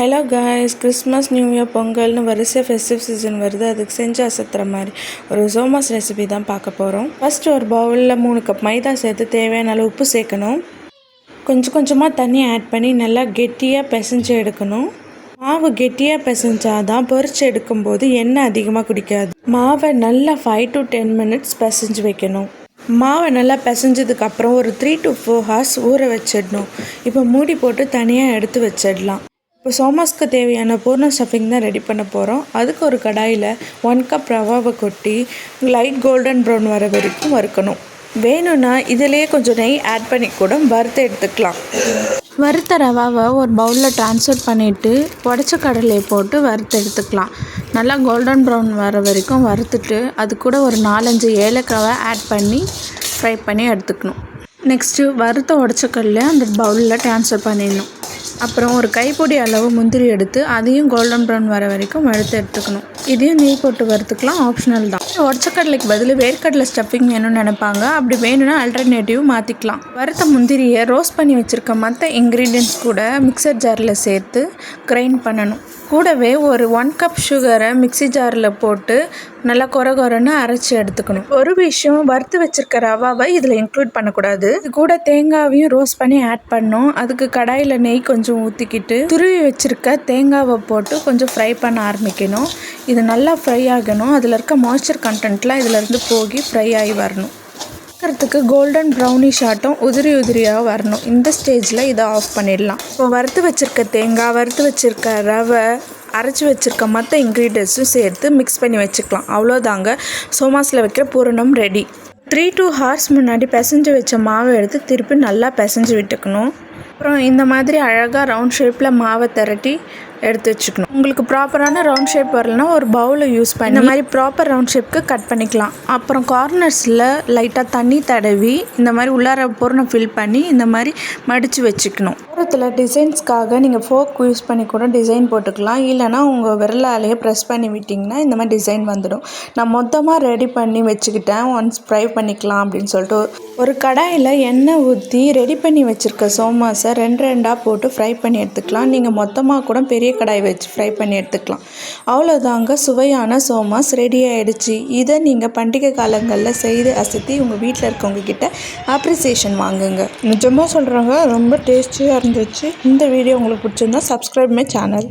Hello guys, Christmas new year பொங்கல்னு வரிசை festive season வருது. அதுக்கு செஞ்சு அசத்துற மாதிரி ஒரு சோமாஸ் ரெசிபி தான் பார்க்க போகிறோம். ஃபஸ்ட்டு ஒரு பவுலில் 3 கப் மைதா சேர்த்து தேவையான அளவு உப்பு சேர்க்கணும். கொஞ்சம் கொஞ்சமாக தண்ணி ஆட் பண்ணி நல்லா கெட்டியாக பிசைஞ்சு எடுக்கணும். மாவு கெட்டியாக பிசைஞ்சாதான் பொரிச்சு எடுக்கும்போது எண்ணெய் அதிகமாக குடிக்காது. மாவை நல்லா 5 to 10 minutes பிசைஞ்சு வைக்கணும். மாவை நல்லா பிசைஞ்சதுக்கப்புறம் ஒரு 3 to 4 hours ஊற வச்சிடணும். இப்போ மூடி போட்டு தனியாக எடுத்து வச்சிடலாம். இப்போ சோமாஸ்க்கு தேவையான பூர்ண ஸ்டஃபிங் தான் ரெடி பண்ண போகிறோம். அதுக்கு ஒரு கடாயில் 1 கப் ரவாவை கொட்டி லைட் கோல்டன் ப்ரௌன் வர வரைக்கும் வறுக்கணும். வேணும்னா இதிலேயே கொஞ்சம் நெய் ஆட் பண்ணி கூட வறுத்து எடுத்துக்கலாம். வறுத்த ரவாவை ஒரு பவுலில் ட்ரான்ஸ்ஃபர் பண்ணிவிட்டு உடச்ச கடலையை போட்டு வறுத்து எடுத்துக்கலாம். நல்லா கோல்டன் ப்ரௌன் வர வரைக்கும் வறுத்துட்டு அது கூட ஒரு 4-5 ஏலக்காவை ஆட் பண்ணி ஃப்ரை பண்ணி எடுத்துக்கணும். நெக்ஸ்ட்டு வறுத்த உடச்ச கடலை அந்த பவுலில் ட்ரான்ஸ்ஃபர் பண்ணிடணும். அப்புறம் ஒரு கைப்பொடி அளவு முந்திரி எடுத்து அதையும் கோல்டன் ப்ரௌன் வர வரைக்கும் வறுத்து எடுத்துக்கணும். இதையும் நெய் போட்டு வறுத்துக்கலாம், ஆப்ஷனல் தான். உடச்சக்கடலைக்கு பதில் வேர்க்கடலை ஸ்டஃபிங் வேணும்னு நினைப்பாங்க. அப்படி வேணும்னா ஆல்டர்னேட்டிவ் மாற்றிக்கலாம். வறுத்த முந்திரியை ரோஸ்ட் பண்ணி வச்சுருக்க மற்ற இன்க்ரீடியன்ட்ஸ் கூட மிக்சர் ஜாரில் சேர்த்து கிரைண்ட் பண்ணணும். கூடவே ஒரு 1 கப் சுகரை மிக்ஸி ஜாரில் போட்டு நல்லா கொரன்னு அரைச்சி எடுத்துக்கணும். ஒரு விஷயம், வறுத்து வச்சுருக்க ரவாவை இதில் இன்க்ளூட் பண்ணக்கூடாது. இது கூட தேங்காவையும் ரோஸ்ட் பண்ணி ஆட் பண்ணணும். அதுக்கு கடாயில் நெய் கொஞ்சம் ஊற்றிக்கிட்டு துருவி வச்சுருக்க தேங்காவை போட்டு கொஞ்சம் ஃப்ரை பண்ண ஆரம்பிக்கணும். இது நல்லா ஃப்ரை ஆகணும். அதில் இருக்க மாய்ஸ்சர் கண்டென்ட்லாம் இதிலேருந்து போகி ஃப்ரை ஆகி வரணும். பார்க்குறதுக்கு கோல்டன் ப்ரௌனிஷ் ஆட்டம் உதிரியாக வரணும். இந்த ஸ்டேஜில் இதை ஆஃப் பண்ணிடலாம். இப்போ வறுத்து வச்சுருக்க தேங்காய், வறுத்து வச்சுருக்க ரவை, அரைச்சி வச்சுருக்க மற்ற இன்க்ரீடியன்ட்ஸும் சேர்த்து மிக்ஸ் பண்ணி வச்சுக்கலாம். அவ்வளோதாங்க, சோமாஸில் வைக்கிற பூரணம் ரெடி. 3 to 4 hours முன்னாடி பிசைஞ்சு வச்ச மாவை எடுத்து திருப்பி நல்லா பிசைஞ்சு விட்டுக்கணும். அப்புறம் இந்த மாதிரி அழகாக ரவுண்ட் ஷேப்பில் மாவை திரட்டி எடுத்து வச்சுக்கணும். உங்களுக்கு ப்ராப்பரான ரவுண்ட் ஷேப் வரலன்னா ஒரு பவுலை யூஸ் பண்ணி இந்த மாதிரி ப்ராப்பர் ரவுண்ட் ஷேப்புக்கு கட் பண்ணிக்கலாம். அப்புறம் கார்னர்ஸில் லைட்டாக தண்ணி தடவி இந்த மாதிரி உள்ளார பொருளை ஃபில் பண்ணி இந்த மாதிரி மடித்து வச்சுக்கணும். தூரத்தில் டிசைன்ஸ்க்காக நீங்கள் ஃபோக் யூஸ் பண்ணி கூட டிசைன் போட்டுக்கலாம். இல்லைனா உங்கள் விரலாலேயே ப்ரெஸ் பண்ணி விட்டிங்கன்னா இந்த மாதிரி டிசைன் வந்துடும். நான் மொத்தமாக ரெடி பண்ணி வச்சுக்கிட்டேன், ஒன்ஸ் ஃப்ரை பண்ணிக்கலாம் அப்படின்னு சொல்லிட்டு. ஒரு கடாயில் எண்ணெய் ஊற்றி ரெடி பண்ணி வச்சுருக்க சோமாஸை 2 போட்டு ஃப்ரை பண்ணி எடுத்துக்கலாம். நீங்கள் மொத்தமாக கூட பெரிய கடாய் வச்சு ஃப்ரை பண்ணி எடுத்துக்கலாம். அவ்வளோதாங்க, சுவையான சோமாஸ் ரெடி ஆகிடுச்சு. இதை நீங்கள் பண்டிகை காலங்களில் செய்து அசத்தி உங்கள் வீட்டில் இருக்கவங்க கிட்ட அப்ரிசியேஷன் வாங்குங்க. நிஜமாக சொல்கிறாங்க, ரொம்ப டேஸ்டியாக இருந்துச்சு. இந்த வீடியோ உங்களுக்கு பிடிச்சிருந்தா சப்ஸ்கிரைப் மை சேனல்.